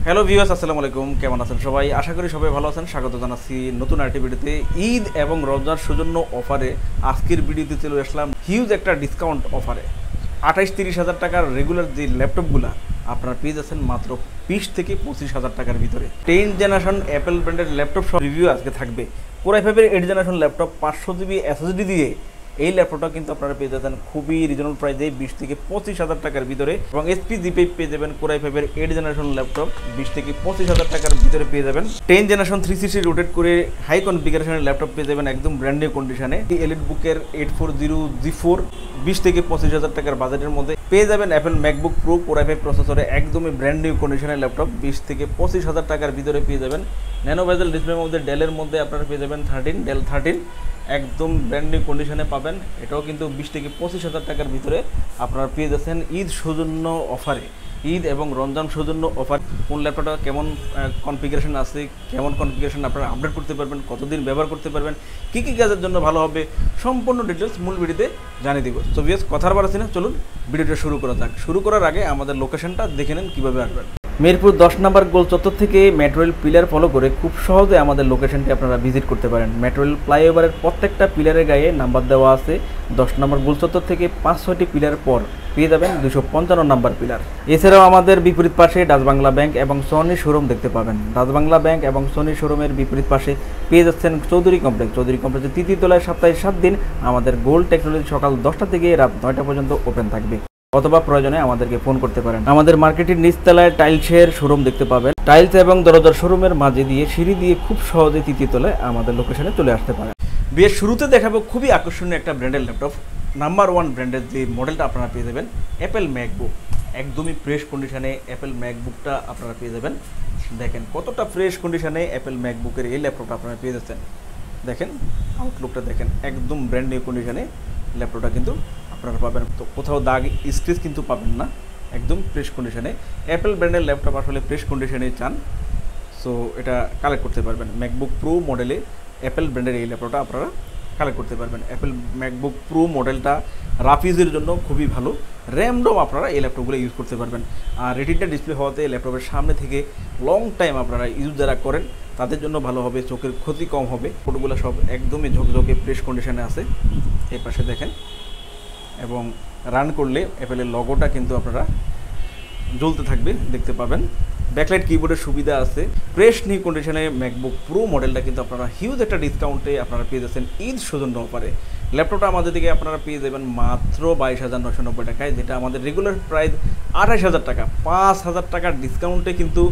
Hello viewers, আসসালামু আলাইকুম। কেমন আছেন সবাই? আশা করি সবাই ভালো আছেন। স্বাগত জানাচ্ছি নতুন আরেকটি ভিডিওতে। ঈদ এবং রমজান সৌজন্য অফারে আজকের ভিডিওতে চলে আসলাম হিউজ একটা ডিসকাউন্ট অফারে। 28-30 হাজার টাকার রেগুলার যে ল্যাপটপগুলো আপনারা পেয়ে যাচ্ছেন মাত্র 20 থেকে 25 হাজার টাকার ভিতরে। 10 জেনারেশন অ্যাপেল ব্র্যান্ডের ল্যাপটপ সব রিভিউ আজকে থাকবে। কোর i5 এর 8 জেনারেশন ল্যাপটপ 500 জিবি এসএসডি দিয়ে এই ল্যাপটপটা কিন্তু আপনারা পেয়ে যাচ্ছেন খুবই রিজনেবল প্রাইসে 20 থেকে 25 হাজার টাকার ভিতরে। এবং এসপি জিপি পেয়ে যাবেন কোর i5 এর 8 জেনারেশন ল্যাপটপ 20 থেকে 25 হাজার টাকার ভিতরে পেয়ে যাবেন। 10 জেনারেশন 360 রোটেট করে হাই কনফিগারেশনের ল্যাপটপ পেয়ে যাবেন একদম ব্র্যান্ড নিউ কন্ডিশনে। এলিট বুকের 840G4 20 থেকে 25 হাজার টাকার বাজেটের মধ্যে পেয়ে যাবেন। Apple MacBook pro core i5 প্রসেসরে একদমই ব্র্যান্ড নিউ কন্ডিশনের ল্যাপটপ 20 থেকে 25 হাজার টাকার ভিতরে পেয়ে যাবেন। ন্যানো বেজেল ডিসপ্লের মধ্যে ডেলের মধ্যে আপনারা পেয়ে যাবেন ডেল 13 একদম ব্র্যান্ড নিউ কন্ডিশনে পাবেন। এটাও কিন্তু 20 থেকে 25 হাজার টাকার ভিতরে আপনারা পেয়ে যাচ্ছেন ঈদ সৌজন্য অফারে। ঈদ এবং রমজান সৌজন্য অফার। কোন ল্যাপটপটা কেমন কনফিগারেশন আছে, কেমন কনফিগারেশন আপনারা আপডেট করতে পারবেন, কতদিন ব্যবহার করতে পারবেন, কী কী কাজের জন্য ভালো হবে, সম্পূর্ণ ডিটেলস মূল ভিডিওতে জানিয়ে দিব। তো ভিউয়ার্স, কথার বার আছে না, চলুন ভিডিওটা শুরু করা যাক। শুরু করার আগে আমাদের লোকেশনটা দেখে নেন কীভাবে আসবেন। মিরপুর 10 নম্বর গোল চত্বর থেকে মেট্রো রেল পিলার ফলো করে খুব সহজে আমাদের লোকেশনটি আপনারা ভিজিট করতে পারেন। মেট্রো রেল ফ্লাইওভারের প্রত্যেকটা পিলারের গায়ে নাম্বার দেওয়া আছে। 10 নম্বর গোল চত্বর থেকে 5-6টি পিলার পর পেয়ে যাবেন 255 নম্বর পিলার। এছাড়াও আমাদের বিপরীত পাশে ডাচ বাংলা ব্যাংক এবং সোনি শোরুম দেখতে পাবেন। ডাচ বাংলা ব্যাংক এবং সোনি শোরুমের বিপরীত পাশে পেয়ে যাচ্ছেন চৌধুরী কমপ্লেক্সের তৃতীয় তলায় সপ্তাহে 7 দিন আমাদের গোল্ড টেকনোলজি সকাল 10টা থেকে রাত 9টা পর্যন্ত ওপেন থাকবে। অথবা প্রয়োজনে আমাদেরকে ফোন করতে পারেন। আমাদের মার্কেটের নিচতলায় টাইলসের শোরুম দেখতে পাবেন। টাইলস এবং দরজার শোরুমের মাঝে দিয়ে সিঁড়ি দিয়ে খুব সহজে তৃতীয় তলায় আমাদের লোকেশনে চলে আসতে পারেন। বিয়ের শুরুতে দেখাবো খুবই আকর্ষণীয় একটা ব্র্যান্ডের ল্যাপটপ। নাম্বার 1 ব্র্যান্ডের যে মডেলটা আপনারা পেয়ে যাবেন অ্যাপেল ম্যাকবুক। একদমই ফ্রেশ কন্ডিশনে অ্যাপেল ম্যাকবুকটা আপনারা পেয়ে যাবেন। দেখেন কতটা ফ্রেশ কন্ডিশনে অ্যাপেল ম্যাকবুকের এই ল্যাপটপটা আপনারা পেয়ে যাচ্ছেন। দেখেন আউটলুকটা দেখেন, একদম ব্র্যান্ড নিউ কন্ডিশনে ল্যাপটপটা কিন্তু আপনারা পাবেন। তো কোথাও দাগ স্ক্র্যাচ কিন্তু পাবেন না, একদম ফ্রেশ কন্ডিশনে। অ্যাপেল ব্র্যান্ডের ল্যাপটপ আসলে ফ্রেশ কন্ডিশনে চান, সো এটা কালেক্ট করতে পারবেন। ম্যাকবুক প্রো মডেলে অ্যাপেল ব্র্যান্ডের এই ল্যাপটপটা আপনারা কালেক্ট করতে পারবেন। অ্যাপেল ম্যাকবুক প্রো মডেলটা রাফ ইউজের জন্য খুবই ভালো। র্যাম রোম আপনারা এই ল্যাপটপগুলো ইউজ করতে পারবেন। আর রেটিনা ডিসপ্লে হওয়াতে ল্যাপটপের সামনে থেকে লং টাইম আপনারা ইউজ যারা করেন তাদের জন্য ভালো হবে, চোখের ক্ষতি কম হবে। ফটোগুলো সব একদমই ঝকঝকে ফ্রেশ কন্ডিশনে আছে। এই পাশে দেখেন, এবং রান করলে অ্যাপেলের লগোটা কিন্তু আপনারা জ্বলতে থাকবে, দেখতে পাবেন। ব্যাকলাইট কিবোর্ডের সুবিধা আছে। ফ্রেশ নিউ কন্ডিশনে ম্যাকবুক প্রো মডেলটা কিন্তু আপনারা হিউজ একটা ডিসকাউন্টে আপনারা পেয়ে যাচ্ছেন ঈদ সৌজন্য অফারে। ল্যাপটপটা আমাদের দিকে আপনারা পেয়ে যাবেন মাত্র 22,990 টাকায়, যেটা আমাদের রেগুলার প্রাইস 28,000 টাকা। 5,000 টাকার ডিসকাউন্টে কিন্তু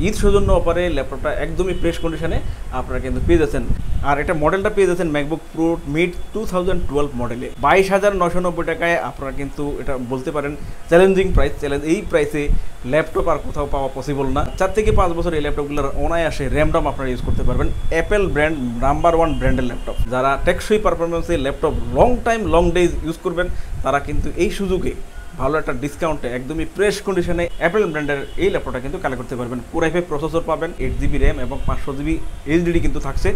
ঈদ সৌজন্য অফারে ল্যাপটপটা একদমই ফ্রেশ কন্ডিশনে আপনারা কিন্তু পেয়ে যাচ্ছেন। আর এটা মডেলটা পেয়ে যাচ্ছেন ম্যাকবুক প্রো মিড 2012 মডেলে 22,990 টাকায়। আপনারা কিন্তু এটা বলতে পারেন চ্যালেঞ্জিং প্রাইস। এই প্রাইসে ল্যাপটপ আর কোথাও পাওয়া পসিবল না। 4 থেকে 5 বছর এই ল্যাপটপগুলোর অনায়াসে র্যাম রম আপনারা ইউজ করতে পারবেন। অ্যাপেল ব্র্যান্ড নাম্বার 1 ব্র্যান্ডের ল্যাপটপ। যারা টেকসই পারফরমেন্সের laptop long time long days use করবেন তারা কিন্তু এই সুযোগে ভালো একটা ডিসকাউন্টে একদমই ফ্রেশ কন্ডিশনে অ্যাপেল ব্র্যান্ডের এই ল্যাপটপটা কিন্তু কালেক্ট করতে পারবেন। কোর i5 প্রসেসর পাবেন, 8GB র্যাম এবং 500 জিবি এইচডিডি কিন্তু থাকছে।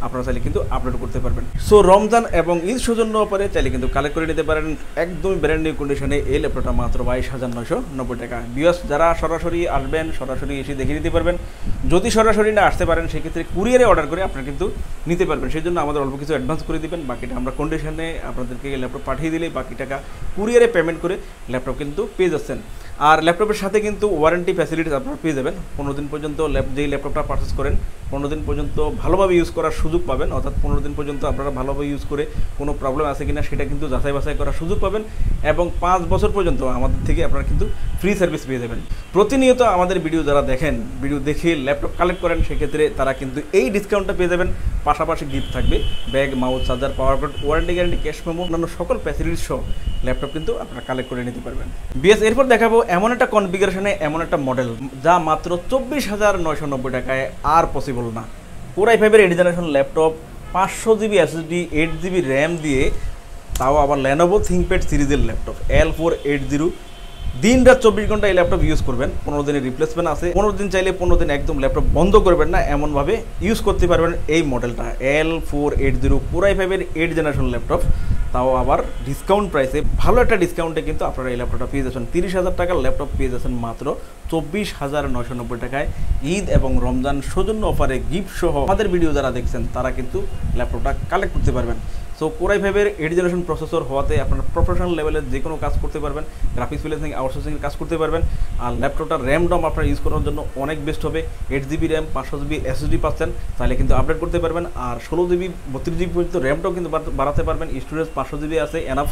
আপনারা চাইলে কিন্তু আপলোড করতে পারবেন। সো রমজান এবং ঈদ সৌজন্য অফারে চাইলে কিন্তু কালেক্ট করে নিতে পারেন একদমই ব্র্যান্ড নিউ কন্ডিশনে এই ল্যাপটপটা মাত্র 22,990 টাকা। ভিউয়ার্স, যারা সরাসরি আসবেন সরাসরি এসে দেখে নিতে পারবেন। যদি সরাসরি না আসতে পারেন সেক্ষেত্রে কুরিয়ারে অর্ডার করে আপনারা কিন্তু নিতে পারবেন। সেই জন্য আমাদের অল্প কিছু অ্যাডভান্স করে দিবেন, বাকিটা আমরা কন্ডিশনে আপনাদেরকে ল্যাপটপ পাঠিয়ে দিলে বাকি টাকা কুরিয়ারে পেমেন্ট করে ল্যাপটপ কিন্তু পেয়ে যাচ্ছেন। আর ল্যাপটপের সাথে কিন্তু ওয়ারেন্টি ফ্যাসিলিটিস আপনারা পেয়ে যাবেন। 15 দিন পর্যন্ত যেই ল্যাপটপটা পারচেস করেন 15 দিন পর্যন্ত ভালোভাবে ইউজ করার সুযোগ পাবেন। অর্থাৎ 15 দিন পর্যন্ত আপনারা ভালোভাবে ইউজ করে কোনো প্রবলেম আছে কিনা সেটা কিন্তু যাচাই বাছাই করার সুযোগ পাবেন। এবং 5 বছর পর্যন্ত আমাদের থেকে আপনারা কিন্তু ফ্রি সার্ভিস পেয়ে যাবেন। প্রতিনিয়ত আমাদের ভিডিও যারা দেখেন, ভিডিও দেখে ল্যাপটপ কালেক্ট করেন, সেক্ষেত্রে তারা কিন্তু এই ডিসকাউন্টটা পেয়ে যাবেন। পাশাপাশি গিফট থাকবে bag, mouse, charger, power card, warranty guarantee, cash memo, অন্যান্য সকল ফ্যাসিলিটিস সহ ল্যাপটপ কিন্তু আপনারা কালেক্ট করে নিতে পারবেন। বিএস এরপর দেখাবো এমন একটা কনফিগারেশনে এমন একটা মডেল যা মাত্র 24,990 টাকায় আর পসিবল না। কোর i5 এর 8 generation laptop 500 GB SSD 8GB RAM দিয়ে, তাও আবার লেনোভো থিংকপ্যাড সিরিজের ল্যাপটপ L480। দিন রাত 24 ঘন্টা এই ল্যাপটপ ইউজ করবেন। 15 দিনের রিপ্লেসমেন্ট আছে। 15 দিন চাইলে 15 দিন একদম ল্যাপটপ বন্ধ করবেন না, এমনভাবে ইউজ করতে পারবেন এই মডেলটা L480 কোর i5 এর 8 জেনারেশন ল্যাপটপ। তাও আবার ডিসকাউন্ট প্রাইসে, ভালো একটা ডিসকাউন্টে কিন্তু আপনারা এই ল্যাপটপটা পেয়ে যাচ্ছেন। 30,000 টাকার ল্যাপটপ পেয়ে যাচ্ছেন মাত্র 24,990 টাকায়। ঈদ এবং রমজান সৌজন্য অফারে গিফট সহ আমাদের ভিডিও যারা দেখছেন তারা কিন্তু ল্যাপটপটা কালেক্ট করতে পারবেন। সো কোরাই 5-এর 8th জেনারেশন প্রসেসর হওয়াতে আপনারা প্রফেশনাল লেভেলের যে কোনো কাজ করতে পারবেন, গ্রাফিক্স ফ্রিল্যান্সিং আউটসোর্সিংয়ের কাজ করতে পারবেন। আর ল্যাপটপটার র্যাম ডম আপনারা ইউজ করার জন্য অনেক বেস্ট হবে। 8GB র্যাম 500GB SSD পাচ্ছেন, তাহলে কিন্তু আপডেট করতে পারবেন। আর 16GB 32GB পর্যন্ত র্যামটাও কিন্তু বাড়াতে পারবেন। স্টোরেজ 500GB আছে এনাফ,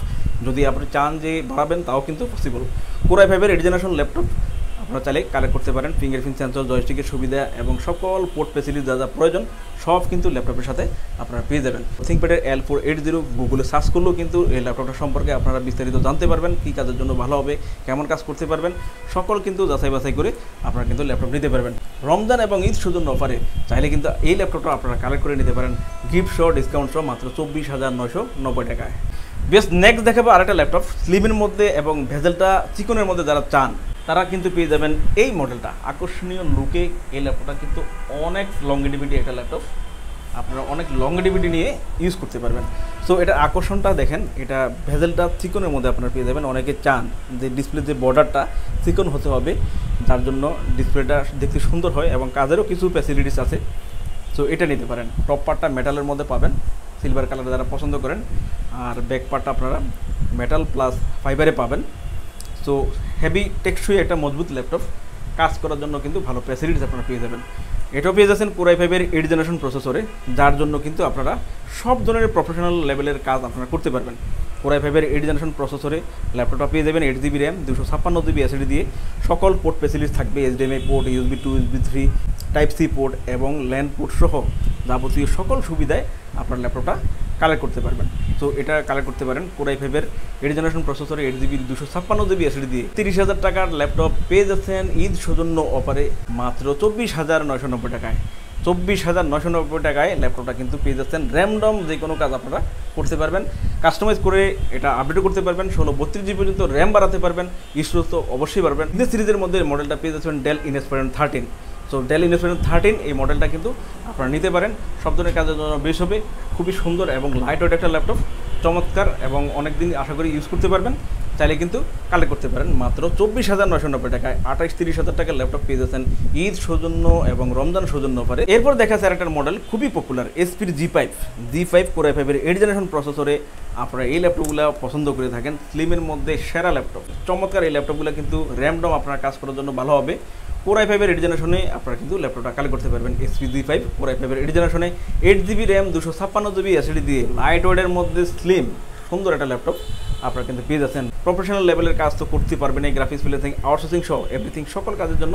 যদি আপনি চান যে বাড়াবেন তাও কিন্তু পসিবল। কোরাই 5-এর 8th জেনারেশন ল্যাপটপ আপনারা চাইলে কালেক্ট করতে পারেন। ফিঙ্গারপ্রিন্ট সেন্সর, জয়স্টিকের সুবিধা এবং সকল পোর্ট ফ্যাসিলিটি যা যা প্রয়োজন সব কিন্তু ল্যাপটপের সাথে আপনারা পেয়ে যাবেন। থিংকপ্যাডের L480 গুগলে সার্চ করলেও কিন্তু এই ল্যাপটপটা সম্পর্কে আপনারা বিস্তারিত জানতে পারবেন, কী কাজের জন্য ভালো হবে, কেমন কাজ করতে পারবেন, সকল কিন্তু যাচাই বাছাই করে আপনারা কিন্তু ল্যাপটপ নিতে পারবেন। রমজান এবং ঈদ সৌজন্য অফারে চাইলে কিন্তু এই ল্যাপটপটা আপনারা কালেক্ট করে নিতে পারেন গিফট সহ, ডিসকাউন্ট সহ মাত্র 24,990 টাকায়। বেশ, নেক্সট দেখাবো আরেকটা ল্যাপটপ স্লিমের মধ্যে এবং ভেজেলটা চিকনের মধ্যে যারা চান তারা কিন্তু পেয়ে যাবেন এই মডেলটা। আকর্ষণীয় লুকে এই ল্যাপটপটা কিন্তু অনেক লংগেটিভিটি একটা ল্যাপটপ, আপনারা অনেক লংগেটিভিটি নিয়ে ইউজ করতে পারবেন। সো এটা আকর্ষণটা দেখেন, এটা ভেজেলটা চিকনের মধ্যে আপনারা পেয়ে যাবেন। অনেকে চান যে ডিসপ্লে যে বর্ডারটা চিকন হতে হবে, যার জন্য ডিসপ্লেটা দেখতে সুন্দর হয় এবং কাজেরও কিছু ফ্যাসিলিটিস আছে। সো এটা নিতে পারেন। টপ পার্টটা মেটালের মধ্যে পাবেন, সিলভার কালার যারা পছন্দ করেন। আর ব্যাক পার্টটা আপনারা মেটাল প্লাস ফাইবারে পাবেন। সো হেভি টেকসই একটা মজবুত ল্যাপটপ, কাজ করার জন্য কিন্তু ভালো ফ্যাসিলিটিস আপনারা পেয়ে যাবেন। এটাও পেয়ে যাচ্ছেন কোরাই 5-এর 8th জেনারেশন প্রসেসরে, যার জন্য কিন্তু আপনারা সব ধরনের প্রফেশনাল লেভেলের কাজ আপনারা করতে পারবেন। কোরাই 5-এর 8th জেনারেশন প্রসেসরে ল্যাপটপটা পেয়ে যাবেন 8GB র্যাম 256GB SSD দিয়ে, সকল পোর্ট ফ্যাসিলিটিস থাকবে। HDMI port, USB 2, USB 3, Type-C port এবং ল্যান পোর্ট সহ যাবতীয় সকল সুবিধায় আপনার ল্যাপটপটা কালেক্ট করতে পারবেন। সো এটা কালেক্ট করতে পারেন কোরাই 5-এর 8th জেনারেশন প্রসেসরে 8GB 256GB SSD দিয়ে। 30,000 টাকার ল্যাপটপ পেয়ে যাচ্ছেন ঈদ সৌজন্য অফারে মাত্র 24,990 টাকায়। 24,990 টাকায় ল্যাপটপটা কিন্তু পেয়ে যাচ্ছেন। র্যামডম যে কোনো কাজ আপনারা করতে পারবেন, কাস্টমাইজ করে এটা আপডেট করতে পারবেন। 16-32GB পর্যন্ত র্যাম বাড়াতে পারবেন, স্টোরেজ তো অবশ্যই পারবেন। এই সিরিজের মধ্যে মডেলটা পেয়ে যাচ্ছেন Dell Inspiron 13। So Dell Inspiron 13 এই মডেলটা কিন্তু আপনারা নিতে পারেন, সব ধরনের কাজের জন্য বেশ হবে। খুবই সুন্দর এবং লাইট ওয়েট একটা ল্যাপটপ, চমৎকার এবং অনেক দিন আশা করি ইউজ করতে পারবেন। চাইলে কিন্তু কালেক্ট করতে পারেন মাত্র 24,990 টাকায়। 28-30,000 টাকার ল্যাপটপ পেয়ে যাচ্ছেন ঈদ সৌজন্য এবং রমজান সৌজন্য অফারে। এরপর দেখা যাচ্ছে আরেকটা মডেল খুবই পপুলার, HP-র G5 কোরাই 5-এর 8th জেনারেশন প্রসেসরে আপনারা এই ল্যাপটপগুলো পছন্দ করে থাকেন। স্লিমের মধ্যে সেরা ল্যাপটপ, চমৎকার এই ল্যাপটপগুলো কিন্তু র্যামডম আপনার কাজ করার জন্য ভালো হবে। কোরাই 5-এর 8th জেনারেশনে আপনারা কিন্তু ল্যাপটপটা কালেক্ট করতে পারবেন। HP G5 কোরাই 5-এর 8th জেনারেশনে 8GB র্যাম 256GB SSD দিয়ে লাইট ওয়েটের মধ্যে স্লিম সুন্দর একটা ল্যাপটপ আপনারা কিন্তু পেয়ে যাচ্ছেন। প্রফেশনাল লেভেলের কাজ তো করতে পারবেন, এই গ্রাফিক্স ফ্রিল্যান্সিং আউটসোর্সিং সহ এভরিথিং সকল কাজের জন্য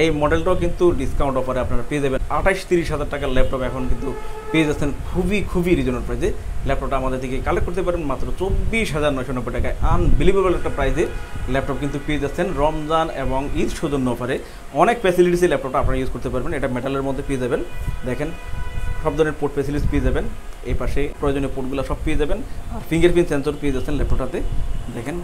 এই মডেলটাও কিন্তু ডিসকাউন্ট অফারে আপনারা পেয়ে যাবেন। 28-30,000 টাকার ল্যাপটপ এখন কিন্তু পেয়ে যাচ্ছেন খুবই রিজনেবল প্রাইসে। ল্যাপটপটা আমাদের থেকে কালেক্ট করতে পারেন মাত্র 24,990 টাকায়। আনবিলিভেবল একটা প্রাইসে ল্যাপটপ কিন্তু পেয়ে যাচ্ছেন রমজান এবং ঈদ সৌজন্য অফারে। অনেক ফ্যাসিলিটিসে ল্যাপটপটা আপনারা ইউজ করতে পারবেন। এটা মেটালের মধ্যে পেয়ে যাবেন, দেখেন সব ধরনের পোর্ট ফ্যাসিলিটিস পেয়ে যাবেন। এই পাশে প্রয়োজনীয় পোর্টগুলো সব পেয়ে যাবেন। আর ফিঙ্গারপ্রিন্ট সেন্সর পেয়ে যাচ্ছেন ল্যাপটপটাতে, দেখেন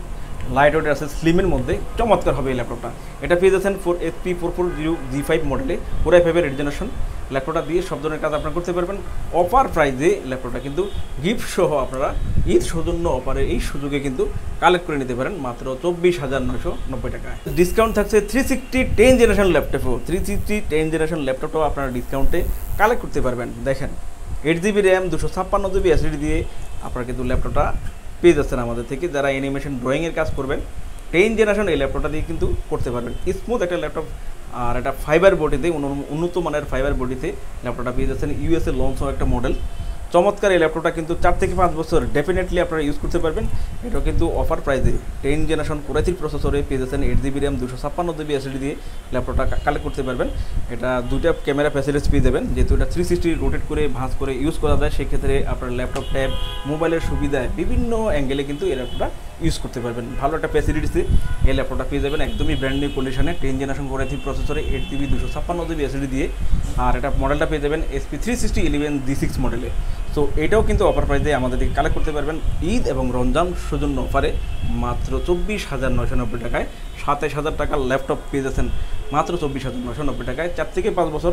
লাইট ওয়েট আছে, স্লিমের মধ্যে চমৎকার হবে এই ল্যাপটপটা। এটা পেয়ে যাচ্ছেন HP-440 G5 মডেলে কোরাই 5-এর 8th জেনারেশন। ল্যাপটপটা দিয়ে সব ধরনের কাজ আপনারা করতে পারবেন অফার প্রাইসে। ল্যাপটপটা কিন্তু গিফট সহ আপনারা ঈদ সৌজন্য অফারে এই সুযোগে কিন্তু কালেক্ট করে নিতে পারেন মাত্র 24,990 টাকায়। ডিসকাউন্ট থাকছে 360 10th জেনারেশন ল্যাপটপও। 360 10th জেনারেশন ল্যাপটপটাও আপনারা ডিসকাউন্টে কালেক্ট করতে পারবেন। দেখেন 8GB র্যাম 256GB SSD দিয়ে আপনারা কিন্তু ল্যাপটপটা পেয়ে যাচ্ছেন আমাদের থেকে। যারা অ্যানিমেশন ড্রয়িংয়ের কাজ করবেন 10th জেনারেশন এই ল্যাপটপটা দিয়ে কিন্তু করতে পারবেন। স্মুথ একটা ল্যাপটপ, আর এটা ফাইবার বডিতে, উন্নত মানের ফাইবার বডিতে ল্যাপটপটা পেয়ে যাচ্ছেন। USA লঞ্চ হওয়া একটা মডেল, চমৎকার এই ল্যাপটপটা কিন্তু 4 থেকে 5 বছর ডেফিনেটলি আপনারা ইউজ করতে পারবেন। এটাও কিন্তু অফার প্রাইসে 10th জেনারেশন কোরাই 3 প্রসেসরে পেয়ে যাচ্ছেন। 8GB র্যাম 256GB SSD দিয়ে ল্যাপটপটা কালেক্ট করতে পারবেন। এটা দুইটা ক্যামেরা ফ্যাসিলিটিস পেয়ে যাবেন, যেহেতু এটা 360 রোটেট করে ভাঁজ করে ইউজ করা যায়। সেক্ষেত্রে আপনার ল্যাপটপ, ট্যাব, মোবাইলের সুবিধায় বিভিন্ন অ্যাঙ্গেলে কিন্তু এই ল্যাপটপটা ইউজ করতে পারবেন। ভালো একটা ফ্যাসিলিটিসে এই ল্যাপটপটা পেয়ে যাবেন একদমই ব্র্যান্ড নিউ কন্ডিশনে 10th জেনারেশন কোরাই 3 প্রসেসরে 8GB 256GB SSD দিয়ে। আর এটা মডেলটা পেয়ে যাবেন HP-360 G6 মডেলে। সো এটাও কিন্তু অফার প্রাইসে আমাদের দিকে কালেক্ট করতে পারবেন ঈদ এবং রমজান সৌজন্য অফারে মাত্র 24,990 টাকায়। 27,000 টাকার ল্যাপটপ পেয়ে যাচ্ছেন মাত্র 24,990 টাকায় 4 থেকে 5 বছর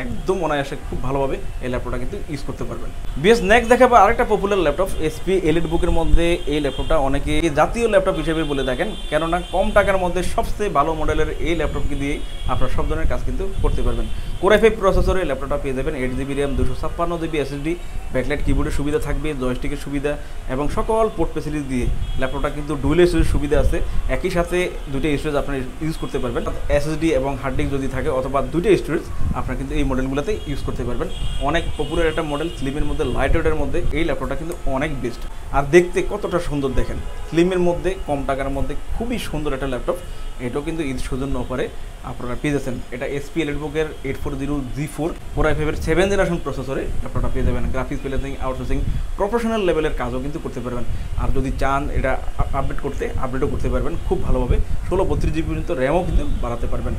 একদম অনায়াসে খুব ভালোভাবে এই ল্যাপটপটা কিন্তু ইউজ করতে পারবেন। বিএস নেক্সট দেখাবো আরেকটা পপুলার ল্যাপটপ এসপি এলিটবুকের মধ্যে। এই ল্যাপটপটা অনেকে জাতীয় ল্যাপটপ হিসেবে বলে থাকেন, কেননা কম টাকার মধ্যে সবচেয়ে ভালো মডেলের এই ল্যাপটপকে দিয়ে আপনারা সব ধরনের কাজ কিন্তু করতে পারবেন। কোর i5 প্রসেসরে ল্যাপটপটা পেয়ে যাবেন, 8GB RAM, 256GB SSD, backlight কিবোর্ডের সুবিধা থাকবে, জয়স্টিকের সুবিধা এবং সকল পোর্ট ফেসিলিটি দিয়ে ল্যাপটপটা কিন্তু ডুয়েল স্টোরেজ সুবিধা আছে। একই সাথে দুটো স্টোরেজ আপনারা ইউজ করতে পারবেন, SSD এবং হার্ড ডিস্ক যদি থাকে অথবা দুটো স্টোরেজ আপনারা কিন্তু এই মডেলগুলোতে ইউজ করতে পারবেন। অনেক পপুলার একটা মডেল, স্লিমের মধ্যে, লাইট ওয়েটের মধ্যে এই ল্যাপটপটা কিন্তু অনেক বেস্ট। আর দেখতে কতটা সুন্দর দেখেন, স্লিমের মধ্যে কম টাকার মধ্যে খুবই সুন্দর একটা ল্যাপটপ। এটাও কিন্তু ঈদ সৌজন্য অফারে আপনারা পেয়ে যাচ্ছেন। এটা SP এলিটবুকের 840G4 core i5 7th generation প্রসেসরে ল্যাপটপটা পেয়ে যাবেন। গ্রাফিক্স প্লেসিং, আউটসোর্সিং, প্রফেশনাল লেভেলের কাজও কিন্তু করতে পারবেন। আর যদি চান এটা আপডেট করতে, আপডেটও করতে পারবেন খুব ভালোভাবে। 16-32GB পর্যন্ত র্যামও কিন্তু বাড়াতে পারবেন।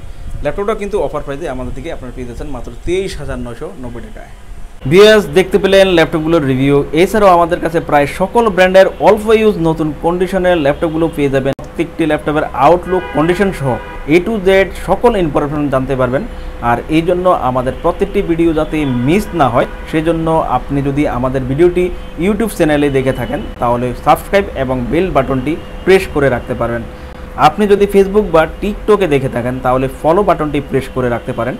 ল্যাপটপটা কিন্তু অফার প্রাইসে আমাদের থেকে আপনারা পেয়ে যাচ্ছেন মাত্র 23,990 টাকায়। ভিউয়ার্স দেখতে পেলেন ল্যাপটপগুলোর রিভিউ। এছাড়াও আমাদের কাছে প্রায় সকল ব্র্যান্ডের অল্প ইউজ নতুন কন্ডিশনের ল্যাপটপগুলো পেয়ে যাবেন। প্রত্যেকটি ল্যাপটপের আউটলুক, কন্ডিশন সহ A to Z সকল ইনফরমেশন জানতে পারবেন। আর এই জন্য আমাদের প্রত্যেকটি ভিডিও যাতে মিস না হয়, সেজন্য আপনি যদি আমাদের ভিডিওটি ইউটিউব চ্যানেলে দেখে থাকেন তাহলে সাবস্ক্রাইব এবং বেল বাটনটি প্রেস করে রাখতে পারবেন। আপনি যদি ফেসবুক বা টিকটকে দেখে থাকেন তাহলে ফলো বাটনটি প্রেস করে রাখতে পারেন,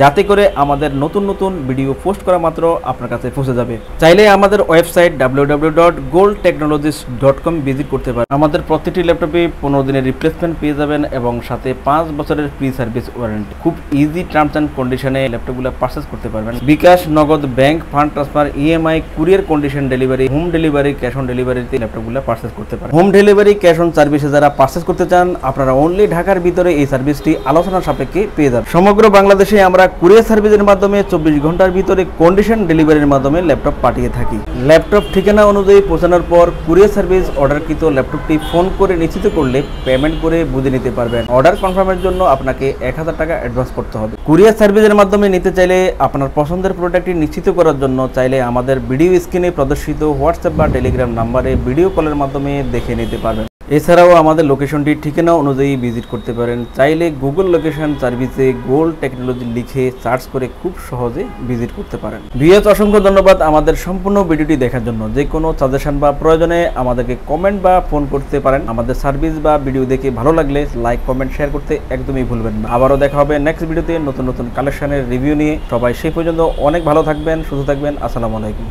যাতে করে আমাদের নতুন নতুন ভিডিও পোস্ট করা মাত্র আপনার কাছে পৌঁছে যাবে। চাইলে আমাদের ওয়েবসাইট www.goldtechnologies.com ভিজিট করতে পারেন। আমাদের প্রতিটি ল্যাপটপে 15 দিনের রিপ্লেসমেন্ট পেয়ে যাবেন এবং সাথে 5 বছরের ফ্রি সার্ভিস ওয়ারেন্টি। খুব ইজি টার্মস অ্যান্ড কন্ডিশনে ল্যাপটপগুলো পারচেস করতে পারবেন। বিকাশ, নগদ, bank, fund transfer, EMI, courier condition delivery, home delivery, cash on ডেলিভারিতে ল্যাপটপগুলো পারচেস করতে পারেন। হোম ডেলিভারি, ক্যাশ অন সার্ভিসে যারা পারচেস করতে চান আপনারা অনলি ঢাকার ভিতরে এই সার্ভিসটি আলোচনার সাপেক্ষে পেয়ে যাবেন। সমগ্র বাংলাদেশে আমরা কুরিয়ার সার্ভিসের মাধ্যমে 24 ঘন্টার ভিতরে কন্ডিশন ডেলিভারির মাধ্যমে ল্যাপটপ পাঠিয়ে থাকি। ল্যাপটপ ঠিকানা অনুযায়ী পৌঁছানোর পর কুরিয়ার সার্ভিস অর্ডারকৃত ল্যাপটপটি ফোন করে নিশ্চিত করলে পেমেন্ট করে বুঝে নিতে পারবেন। অর্ডার কনফার্মের জন্য আপনাকে 1000 টাকা অ্যাডভান্স করতে হবে। কুরিয়ার সার্ভিসের মাধ্যমে নিতে চাইলে আপনার পছন্দের প্রোডাক্টটি নিশ্চিত করার জন্য চাইলে আমাদের ভিডিও স্ক্রিনে প্রদর্শিত হোয়াটসঅ্যাপ বা টেলিগ্রাম নাম্বারে ভিডিও কলের মাধ্যমে দেখে নিতে পারবেন। এছাড়াও আমাদের লোকেশনটি ঠিকানা অনুযায়ী ভিজিট করতে পারেন। চাইলে গুগল লোকেশন সার্ভিসে গোল্ড টেকনোলজি লিখে সার্চ করে খুব সহজে ভিজিট করতে পারেন। ভিউয়ার্স অসংখ্য ধন্যবাদ আমাদের সম্পূর্ণ ভিডিওটি দেখার জন্য। যে কোনো সাজেশন বা প্রয়োজনে আমাদেরকে কমেন্ট বা ফোন করতে পারেন। আমাদের সার্ভিস বা ভিডিও দেখে ভালো লাগলে লাইক, কমেন্ট, শেয়ার করতে একদমই ভুলবেন না। আবারও দেখা হবে নেক্সট ভিডিওতে নতুন নতুন কালেকশনের রিভিউ নিয়ে। সবাই সেই পর্যন্ত অনেক ভালো থাকবেন, সুস্থ থাকবেন। আসসালামু আলাইকুম।